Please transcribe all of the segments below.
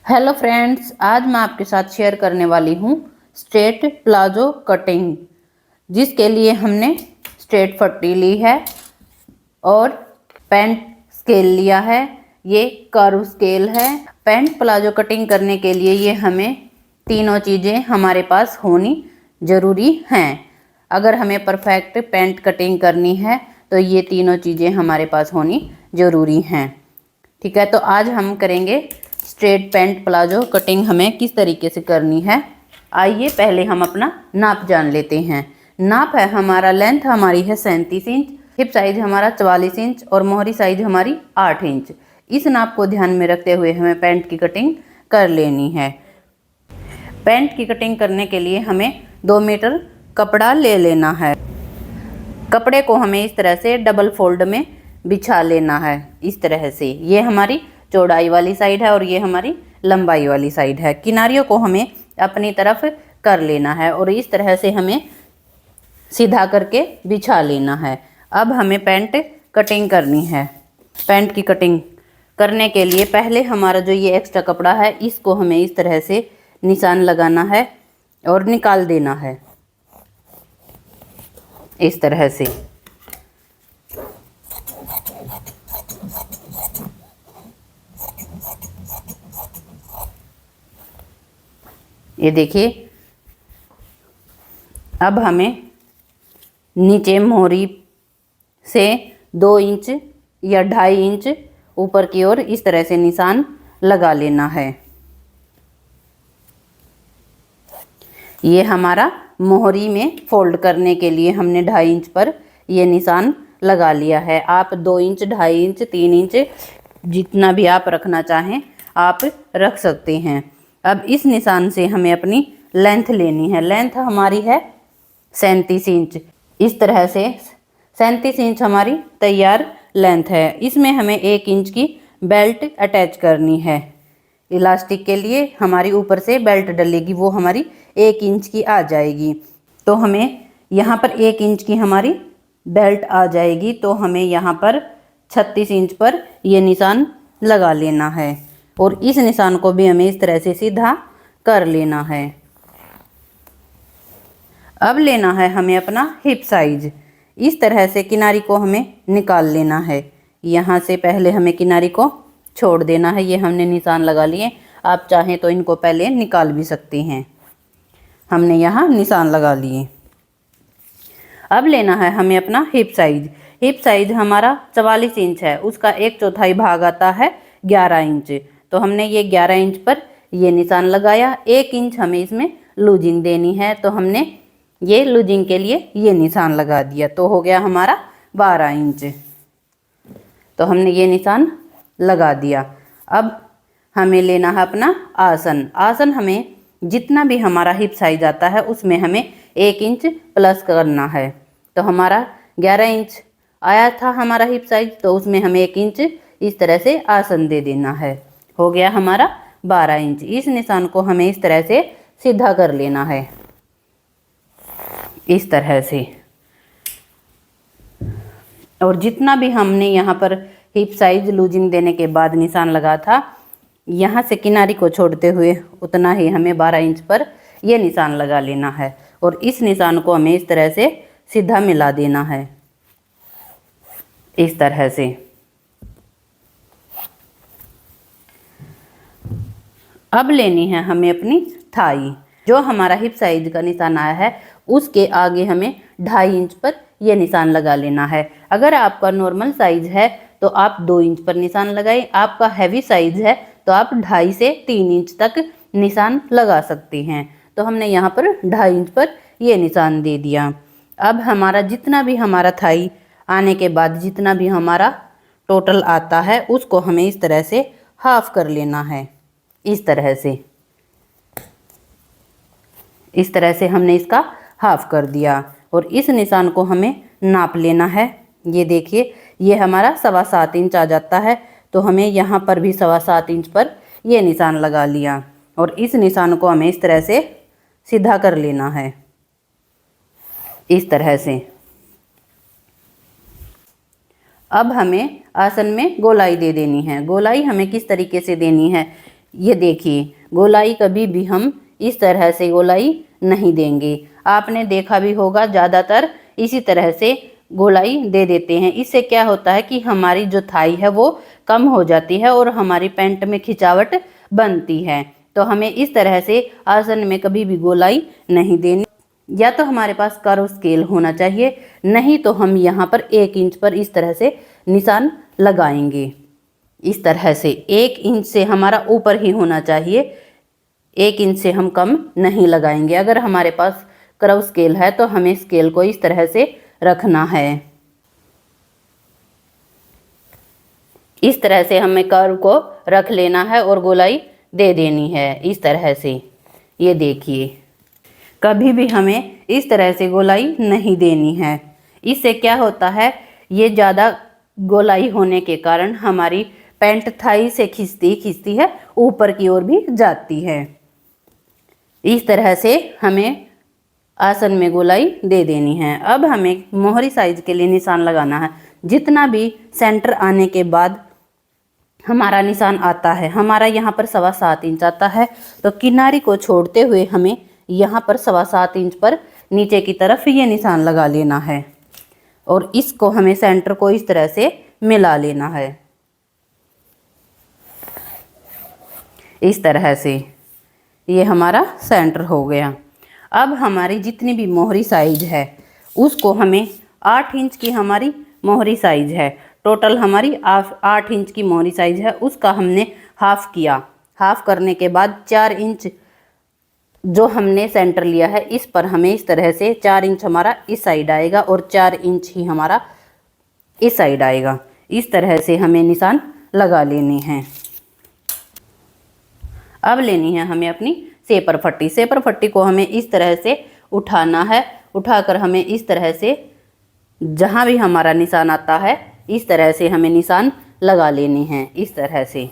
Hello friends, आज मैं आपके साथ शेयर करने वाली हूँ स्ट्रेट प्लाजो कटिंग, जिसके लिए हमने स्ट्रेट पट्टी ली है और पैंट स्केल लिया है। ये कर्व स्केल है। पैंट प्लाजो कटिंग करने के लिए ये हमें तीनों चीज़ें हमारे पास होनी ज़रूरी हैं। अगर हमें परफेक्ट पैंट कटिंग करनी है तो ये तीनों चीज़ें हमारे पास होनी ज़रूरी हैं। ठीक है, तो आज हम करेंगे स्ट्रेट पैंट प्लाजो कटिंग हमें किस तरीके से करनी है। आइए पहले हम अपना नाप जान लेते हैं। नाप है हमारा, लेंथ हमारी है 37 इंच, हिप साइज हमारा 44 इंच और मोहरी साइज हमारी 8 इंच। इस नाप को ध्यान में रखते हुए हमें पैंट की कटिंग कर लेनी है। पैंट की कटिंग करने के लिए हमें 2 मीटर कपड़ा ले लेना है। कपड़े को हमें इस तरह से डबल फोल्ड में बिछा लेना है। इस तरह से ये हमारी चौड़ाई वाली साइड है और ये हमारी लंबाई वाली साइड है। किनारियों को हमें अपनी तरफ कर लेना है और इस तरह से हमें सीधा करके बिछा लेना है। अब हमें पैंट कटिंग करनी है। पैंट की कटिंग करने के लिए पहले हमारा जो ये एक्स्ट्रा कपड़ा है इसको हमें इस तरह से निशान लगाना है और निकाल देना है इस तरह से। ये देखिए, अब हमें नीचे मोहरी से 2 इंच या 2.5 इंच ऊपर की ओर इस तरह से निशान लगा लेना है। ये हमारा मोहरी में फोल्ड करने के लिए हमने 2.5 इंच पर ये निशान लगा लिया है। आप 2 इंच, 2.5 इंच, 3 इंच जितना भी आप रखना चाहें आप रख सकते हैं। अब इस निशान से हमें अपनी लेंथ लेनी है। लेंथ हमारी है 37 इंच। इस तरह से 37 इंच हमारी तैयार लेंथ है। इसमें हमें 1 इंच की बेल्ट अटैच करनी है। इलास्टिक के लिए हमारी ऊपर से बेल्ट डलेगी, वो हमारी 1 इंच की आ जाएगी। तो हमें यहाँ पर 1 इंच की हमारी बेल्ट आ जाएगी। तो हमें यहाँ पर 36 इंच पर ये निशान लगा लेना है और इस निशान को भी हमें इस तरह से सीधा कर लेना है। अब लेना है हमें अपना हिप साइज। इस तरह से किनारी को हमें निकाल लेना है। यहाँ से पहले हमें किनारी को छोड़ देना है। ये हमने निशान लगा लिए, आप चाहें तो इनको पहले निकाल भी सकते हैं। हमने यहाँ निशान लगा लिए। अब लेना है हमें अपना हिप साइज। हिप साइज हमारा 44 इंच है, उसका 1/4 भाग आता है 11 इंच। तो हमने ये 11 इंच पर ये निशान लगाया। 1 इंच हमें इसमें लूजिंग देनी है, तो हमने ये लूजिंग के लिए ये निशान लगा दिया। तो हो गया हमारा 12 इंच। तो हमने ये निशान लगा दिया। अब हमें लेना है अपना आसन। आसन हमें जितना भी हमारा हिप साइज आता है उसमें हमें 1 इंच प्लस करना है। तो हमारा 11 इंच आया था हमारा हिप साइज, तो उसमें हमें 1 इंच इस तरह से आसन दे देना है। हो गया हमारा 12 इंच। इस निशान को हमें इस तरह से सीधा कर लेना है, इस तरह से। और जितना भी हमने यहाँ पर हिप साइज लूजिंग देने के बाद निशान लगा था, यहाँ से किनारी को छोड़ते हुए उतना ही हमें 12 इंच पर यह निशान लगा लेना है और इस निशान को हमें इस तरह से सीधा मिला देना है, इस तरह से। अब लेनी है हमें अपनी थाई। जो हमारा हिप साइज का निशान आया है उसके आगे हमें 2.5 इंच पर यह निशान लगा लेना है। अगर आपका नॉर्मल साइज है तो आप 2 इंच पर निशान लगाएं। आपका हैवी साइज है तो आप 2.5 से 3 इंच तक निशान लगा सकते हैं। तो हमने यहाँ पर 2.5 इंच पर यह निशान दे दिया। अब हमारा जितना भी हमारा थाई आने के बाद जितना भी हमारा टोटल आता है उसको हमें इस तरह से हाफ कर लेना है, इस तरह से। इस तरह से हमने इसका हाफ कर दिया और इस निशान को हमें नाप लेना है। ये देखिए, ये हमारा 7.25 इंच आ जाता है। तो हमें यहाँ पर भी 7.25 इंच पर ये निशान लगा लिया और इस निशान को हमें इस तरह से सीधा कर लेना है, इस तरह से। अब हमें आसन में गोलाई दे देनी है। गोलाई हमें किस तरीके से देनी है, ये देखिए, गोलाई कभी भी हम इस तरह से गोलाई नहीं देंगे। आपने देखा भी होगा ज़्यादातर इसी तरह से गोलाई दे देते हैं। इससे क्या होता है कि हमारी जो थाई है वो कम हो जाती है और हमारी पैंट में खिंचावट बनती है। तो हमें इस तरह से आसन में कभी भी गोलाई नहीं देनी। या तो हमारे पास कर्व स्केल होना चाहिए, नहीं तो हम यहाँ पर 1 इंच पर इस तरह से निशान लगाएंगे। इस तरह से 1 इंच से हमारा ऊपर ही होना चाहिए, 1 इंच से हम कम नहीं लगाएंगे। अगर हमारे पास कर्व स्केल है तो हमें स्केल को इस तरह से रखना है। इस तरह से हमें कर्व को रख लेना है और गोलाई दे देनी है इस तरह से। ये देखिए, कभी भी हमें इस तरह से गोलाई नहीं देनी है। इससे क्या होता है, ये ज़्यादा गोलाई होने के कारण हमारी पैंट थाई से खिंचती है, ऊपर की ओर भी जाती है। इस तरह से हमें आसन में गोलाई दे देनी है। अब हमें मोहरी साइज के लिए निशान लगाना है। जितना भी सेंटर आने के बाद हमारा निशान आता है, हमारा यहाँ पर 7.25 इंच आता है, तो किनारी को छोड़ते हुए हमें यहाँ पर 7.25 इंच पर नीचे की तरफ ये निशान लगा लेना है और इसको हमें सेंटर को इस तरह से मिला लेना है। इस तरह से ये हमारा सेंटर हो गया। अब हमारी जितनी भी मोहरी साइज है उसको हमें 8 इंच की हमारी मोहरी साइज है। टोटल हमारी 8 इंच की मोहरी साइज है, उसका हमने हाफ किया। हाफ करने के बाद 4 इंच जो हमने सेंटर लिया है इस पर हमें इस तरह से 4 इंच हमारा इस साइड आएगा और 4 इंच ही हमारा इस साइड आएगा। इस तरह से हमें निशान लगा लेने हैं। अब लेनी है हमें अपनी सेपर फट्टी। सेपर फट्टी को हमें इस तरह से उठाना है। उठाकर हमें इस तरह से जहाँ भी हमारा निशान आता है इस तरह से हमें निशान लगा लेने हैं। इस तरह से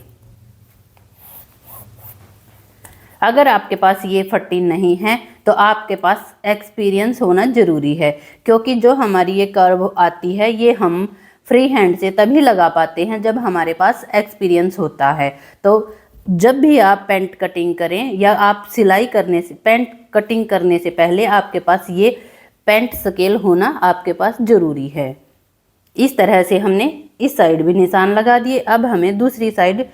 अगर आपके पास ये फट्टी नहीं है तो आपके पास एक्सपीरियंस होना ज़रूरी है, क्योंकि जो हमारी ये कर्व आती है ये हम फ्री हैंड से तभी लगा पाते हैं जब हमारे पास एक्सपीरियंस होता है। तो जब भी आप पैंट कटिंग करें या आप सिलाई करने से पैंट कटिंग करने से पहले आपके पास ये पैंट स्केल होना आपके पास ज़रूरी है। इस तरह से हमने इस साइड भी निशान लगा दिए। अब हमें दूसरी साइड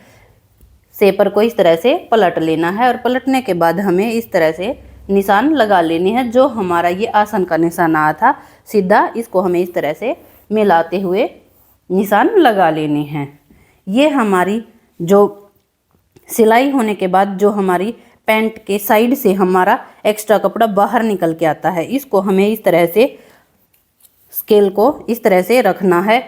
सेपर को इस तरह से पलट लेना है और पलटने के बाद हमें इस तरह से निशान लगा लेने हैं। जो हमारा ये आसन का निशान आया था सीधा, इसको हमें इस तरह से मिलाते हुए निशान लगा लेने हैं। ये हमारी जो सिलाई होने के बाद जो हमारी पैंट के साइड से हमारा एक्स्ट्रा कपड़ा बाहर निकल के आता है, इसको हमें इस तरह से स्केल को इस तरह से रखना है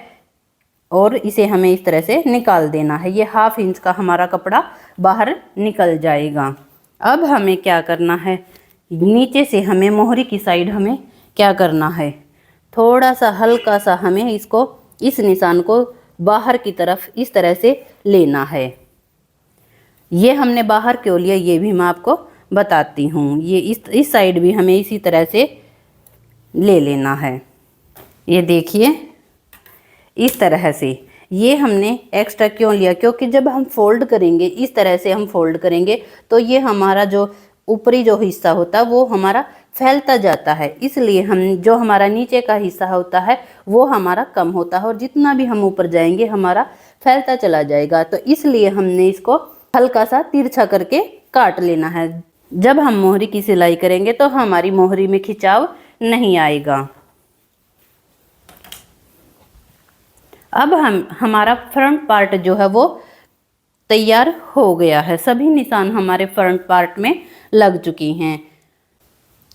और इसे हमें इस तरह से निकाल देना है। ये 1/2 इंच का हमारा कपड़ा बाहर निकल जाएगा। अब हमें क्या करना है, नीचे से हमें मोहरी की साइड हमें क्या करना है, थोड़ा सा हल्का सा हमें इसको इस निशान को बाहर की तरफ इस तरह से लेना है। ये हमने बाहर क्यों लिया ये भी मैं आपको बताती हूँ। ये इस साइड भी हमें इसी तरह से ले लेना है। ये देखिए इस तरह से। ये हमने एक्स्ट्रा क्यों लिया, क्योंकि जब हम फोल्ड करेंगे इस तरह से हम फोल्ड करेंगे तो ये हमारा जो ऊपरी जो हिस्सा होता है वो हमारा फैलता जाता है। इसलिए हम जो हमारा नीचे का हिस्सा होता है वो हमारा कम होता है और जितना भी हम ऊपर जाएंगे हमारा फैलता चला जाएगा। तो इसलिए हमने इसको हल्का सा तिरछा करके काट लेना है। जब हम मोहरी की सिलाई करेंगे तो हमारी मोहरी में खिंचाव नहीं आएगा। अब हमारा फ्रंट पार्ट जो है वो तैयार हो गया है। सभी निशान हमारे फ्रंट पार्ट में लग चुकी हैं।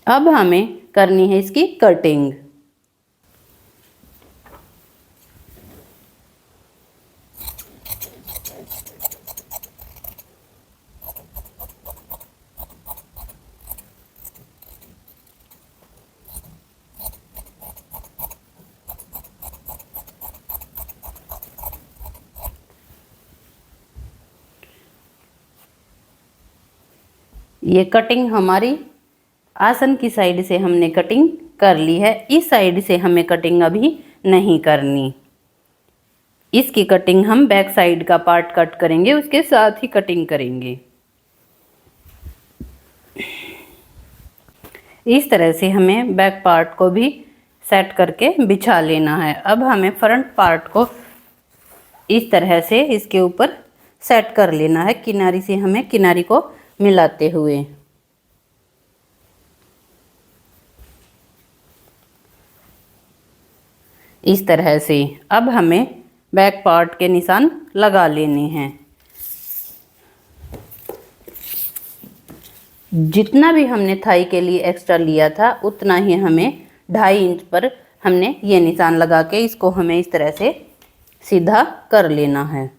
अब हमें करनी है इसकी कटिंग। ये कटिंग हमारी आसन की साइड से हमने कटिंग कर ली है। इस साइड से हमें कटिंग अभी नहीं करनी। इसकी कटिंग हम बैक साइड का पार्ट कट करेंगे, उसके साथ ही कटिंग करेंगे। इस तरह से हमें बैक पार्ट को भी सेट करके बिछा लेना है। अब हमें फ्रंट पार्ट को इस तरह से इसके ऊपर सेट कर लेना है, किनारी से हमें किनारी को मिलाते हुए। इस तरह से अब हमें बैक पार्ट के निशान लगा लेने हैं। जितना भी हमने थाई के लिए एक्स्ट्रा लिया था उतना ही हमें 2.5 इंच पर हमने ये निशान लगा के इसको हमें इस तरह से सीधा कर लेना है,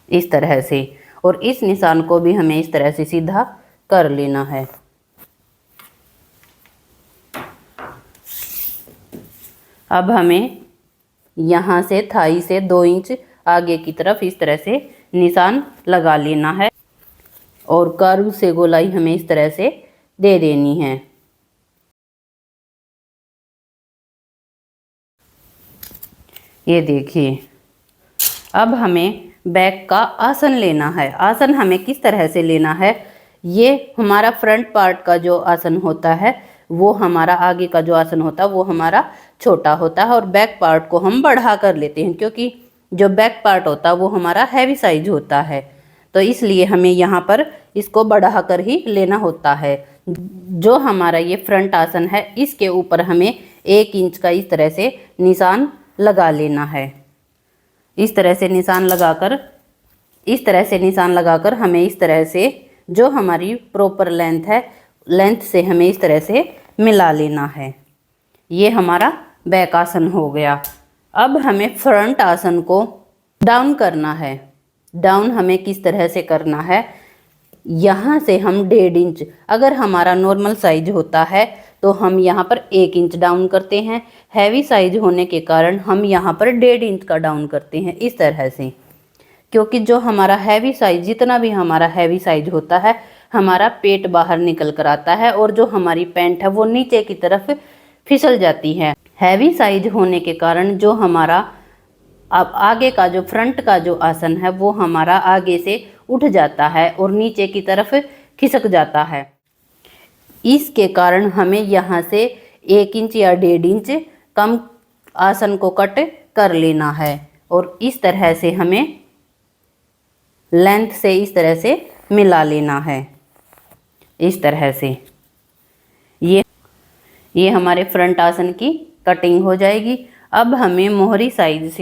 इस तरह से। और इस निशान को भी हमें इस तरह से सीधा कर लेना है। अब हमें यहाँ से थाई से 2 इंच आगे की तरफ इस तरह से निशान लगा लेना है और कर्व से गोलाई हमें इस तरह से दे देनी है। ये देखिए, अब हमें बैक का आसन लेना है। आसन हमें किस तरह से लेना है, ये हमारा फ्रंट पार्ट का जो आसन होता है वो हमारा आगे का जो आसन होता है वो हमारा छोटा होता है और बैक पार्ट को हम बढ़ा कर लेते हैं, क्योंकि जो बैक पार्ट होता है वो हमारा हैवी साइज होता है, तो इसलिए हमें यहाँ पर इसको बढ़ा कर ही लेना होता है। जो हमारा ये फ्रंट आसन है इसके ऊपर हमें 1 इंच का इस तरह से निशान लगा लेना है। इस तरह से निशान लगाकर हमें इस तरह से जो हमारी प्रॉपर लेंथ है, लेंथ से हमें इस तरह से मिला लेना है। ये हमारा बैक आसन हो गया। अब हमें फ्रंट आसन को डाउन करना है। डाउन हमें किस तरह से करना है, यहाँ से हम 1.5 इंच, अगर हमारा नॉर्मल साइज होता है तो हम यहाँ पर 1 इंच डाउन करते हैं। हैवी साइज होने के कारण हम यहाँ पर 1.5 इंच का डाउन करते हैं, इस तरह से। क्योंकि जो हमारा हैवी साइज, जितना भी हमारा हैवी साइज होता है, हमारा पेट बाहर निकल कर आता है और जो हमारी पैंट है वो नीचे की तरफ फिसल जाती है। हैवी साइज होने के कारण जो हमारा अब आगे का जो फ्रंट का जो आसन है वो हमारा आगे से उठ जाता है और नीचे की तरफ खिसक जाता है। इसके कारण हमें यहाँ से 1 इंच या 1.5 इंच कम आसन को कट कर लेना है और इस तरह से हमें लेंथ से इस तरह से मिला लेना है, इस तरह से। ये हमारे फ्रंट आसन की कटिंग हो जाएगी। अब हमें मोहरी साइज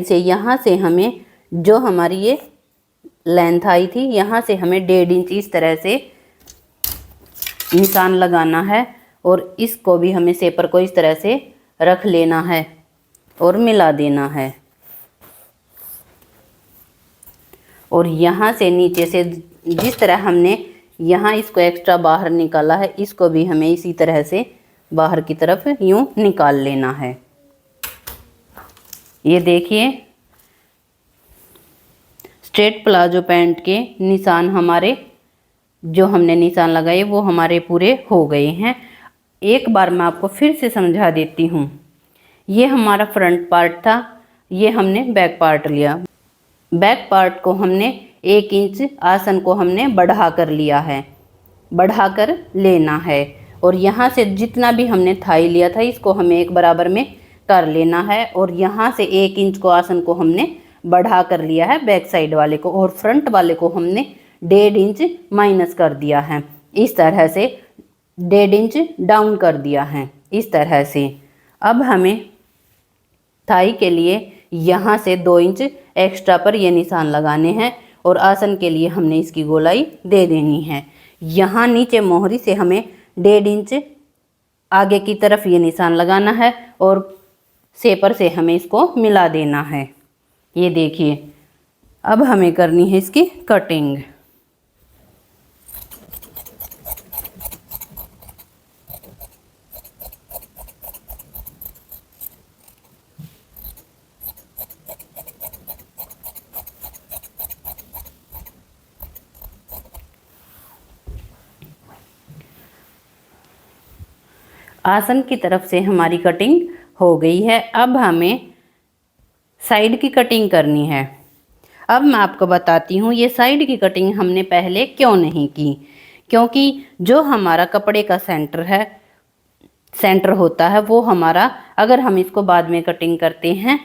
से यहाँ से हमें जो हमारी ये लेंथ आई थी, यहाँ से हमें 1.5 इंच इस तरह से निशान लगाना है और इसको भी हमें सेपर को इस तरह से रख लेना है और मिला देना है। और यहाँ से नीचे से जिस तरह हमने यहाँ इसको एक्स्ट्रा बाहर निकाला है, इसको भी हमें इसी तरह से बाहर की तरफ यूं निकाल लेना है। ये देखिए, स्ट्रेट प्लाजो पैंट के निशान हमारे, जो हमने निशान लगाए वो हमारे पूरे हो गए हैं। एक बार मैं आपको फिर से समझा देती हूँ। ये हमारा फ्रंट पार्ट था, ये हमने बैक पार्ट लिया। बैक पार्ट को हमने 1 इंच आसन को हमने बढ़ा कर लिया है, बढ़ा कर लेना है। और यहाँ से जितना भी हमने थाई लिया था इसको हमें एक बराबर में कर लेना है। और यहाँ से 1 इंच को आसन को हमने बढ़ा कर लिया है बैक साइड वाले को, और फ्रंट वाले को हमने 1.5 इंच माइनस कर दिया है, इस तरह से 1.5 इंच डाउन कर दिया है, इस तरह से। अब हमें थाई के लिए यहाँ से 2 इंच एक्स्ट्रा पर ये निशान लगाने हैं और आसन के लिए हमने इसकी गोलाई दे देनी है। यहाँ नीचे मोहरी से हमें 1.5 इंच आगे की तरफ ये निशान लगाना है और सेपर से हमें इसको मिला देना है। ये देखिए, अब हमें करनी है इसकी कटिंग। आसन की तरफ से हमारी कटिंग हो गई है। अब हमें साइड की कटिंग करनी है। अब मैं आपको बताती हूँ ये साइड की कटिंग हमने पहले क्यों नहीं की, क्योंकि जो हमारा कपड़े का सेंटर होता है वो हमारा, अगर हम इसको बाद में कटिंग करते हैं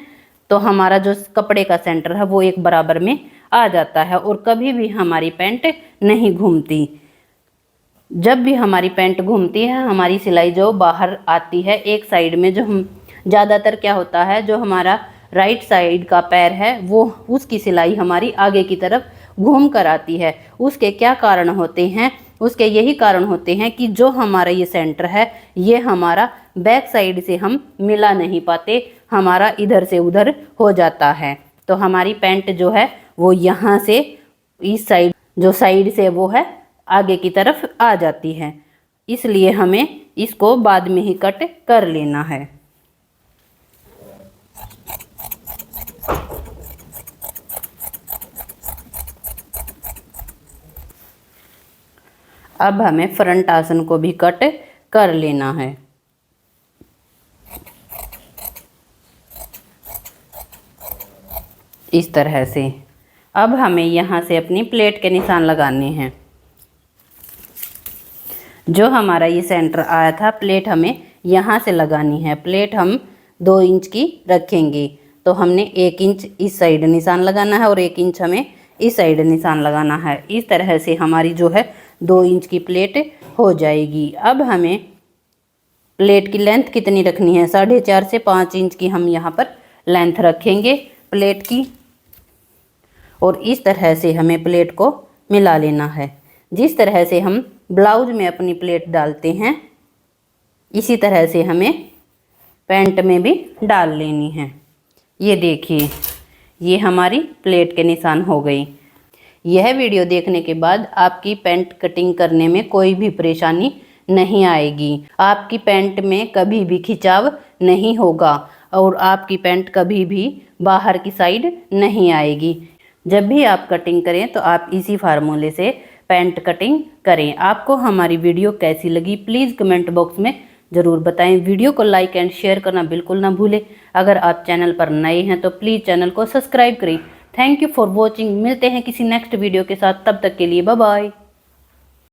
तो हमारा जो कपड़े का सेंटर है वो एक बराबर में आ जाता है और कभी भी हमारी पैंट नहीं घूमती। जब भी हमारी पैंट घूमती है हमारी सिलाई जो बाहर आती है एक साइड में, जो हम ज़्यादातर क्या होता है जो हमारा राइट साइड का पैर है वो उसकी सिलाई हमारी आगे की तरफ घूम कर आती है। उसके क्या कारण होते हैं? उसके यही कारण होते हैं कि जो हमारा ये सेंटर है ये हमारा बैक साइड से हम मिला नहीं पाते, हमारा इधर से उधर हो जाता है। तो हमारी पैंट जो है वो यहाँ से इस साइड, जो साइड से वो है आगे की तरफ आ जाती है, इसलिए हमें इसको बाद में ही कट कर लेना है। अब हमें फ्रंट आसन को भी कट कर लेना है। इस तरह से अब हमें यहाँ से अपनी प्लेट के निशान लगाने हैं। जो हमारा ये सेंटर आया था प्लेट हमें यहाँ से लगानी है। प्लेट हम 2 इंच की रखेंगे तो हमने 1 इंच इस साइड निशान लगाना है और 1 इंच हमें इस साइड निशान लगाना है। इस तरह से हमारी जो है 2 इंच की प्लेट हो जाएगी। अब हमें प्लेट की लेंथ कितनी रखनी है? 4.5 से 5 इंच की हम यहाँ पर लेंथ रखेंगे प्लेट की, और इस तरह से हमें प्लेट को मिला लेना है। जिस तरह से हम ब्लाउज में अपनी प्लेट डालते हैं इसी तरह से हमें पैंट में भी डाल लेनी है। ये देखिए ये हमारी प्लेट के निशान हो गई। यह वीडियो देखने के बाद आपकी पैंट कटिंग करने में कोई भी परेशानी नहीं आएगी, आपकी पैंट में कभी भी खिंचाव नहीं होगा और आपकी पैंट कभी भी बाहर की साइड नहीं आएगी। जब भी आप कटिंग करें तो आप इसी फार्मूले से पैंट कटिंग करें। आपको हमारी वीडियो कैसी लगी प्लीज़ कमेंट बॉक्स में ज़रूर बताएं। वीडियो को लाइक एंड शेयर करना बिल्कुल ना भूलें। अगर आप चैनल पर नए हैं तो प्लीज़ चैनल को सब्सक्राइब करें। Thank you for watching. मिलते हैं किसी नेक्स्ट वीडियो के साथ, तब तक के लिए बाय बाय।